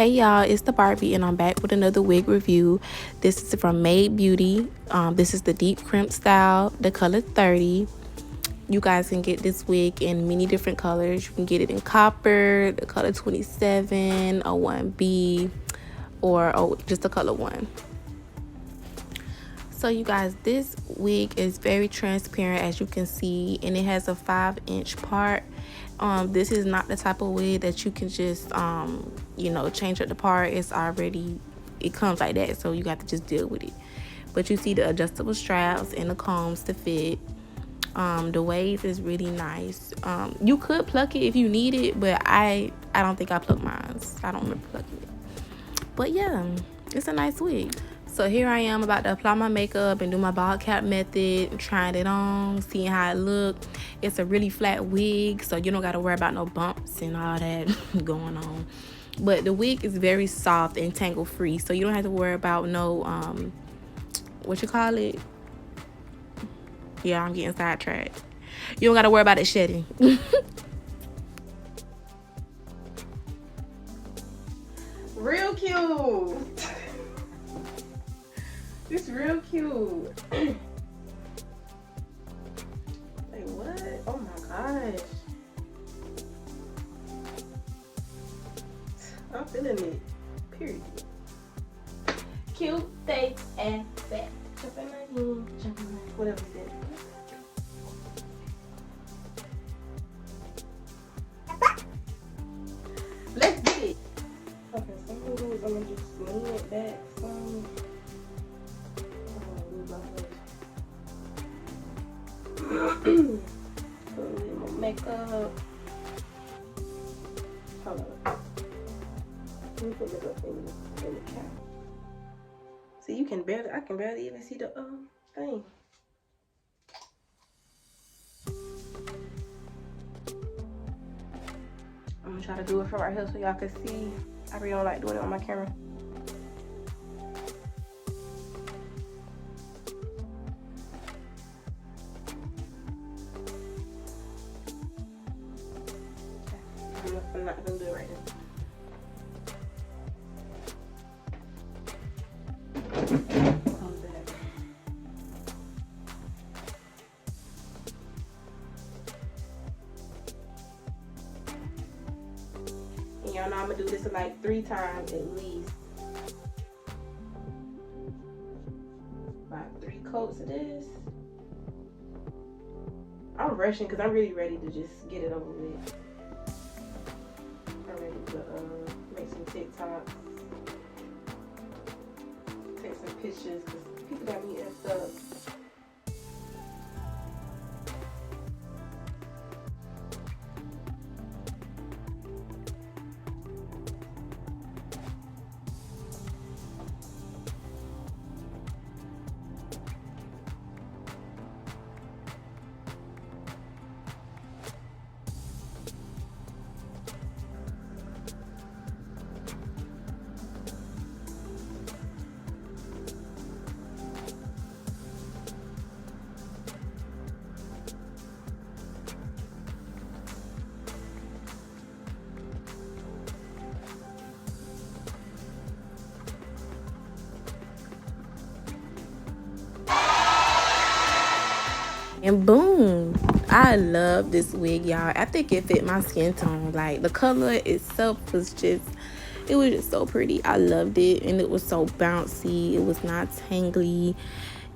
Hey y'all, it's the Barbie and I'm back with another wig review. This is from Mayde Beauty. This is the deep crimp style, the color 30. You guys can get this wig in many different colors. You can get it in copper, the color 27, a 1B, or just the color 1. So you guys, this wig is very transparent, as you can see, and it has a 5-inch part. This is not the type of wig that you can just change up the part. It comes like that, so you got to just deal with it. But you see the adjustable straps and the combs to fit. The waves is really nice. You could pluck it if you need it, but I don't think I plucked mine. I don't remember plucking it. But yeah, it's a nice wig. So here I am about to apply my makeup and do my bald cap method, trying it on, seeing how it look. It's a really flat wig, so you don't got to worry about no bumps and all that going on. But the wig is very soft and tangle free, so you don't have to worry about no what you call it. Yeah, I'm getting sidetracked. You don't got to worry about it shedding. Real cute. It's real cute. Like what? Oh my gosh. I'm feeling it. Period. Cute, thick, and fat. Whatever it is. Let's get it. Okay, so I'm gonna just lean it back some. Put a little more makeup. Hold on. Let me put makeup in the cap. See, I can barely even see the thing. I'm gonna try to do it from right here so y'all can see. I really don't like doing it on my camera. I'm not gonna do it right now. Close that. And y'all know I'm gonna do this like 3 times at least. About 3 coats of this. I'm rushing because I'm really ready to just get it over with. I'm ready to make some TikToks. Take some pictures because people got me effed up. And boom, I love this wig, y'all. I think it fit my skin tone. Like, the color itself was just so pretty. I loved it, and it was so bouncy. It was not tangly.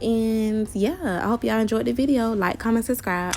And yeah, I hope y'all enjoyed the video. Like, comment, subscribe.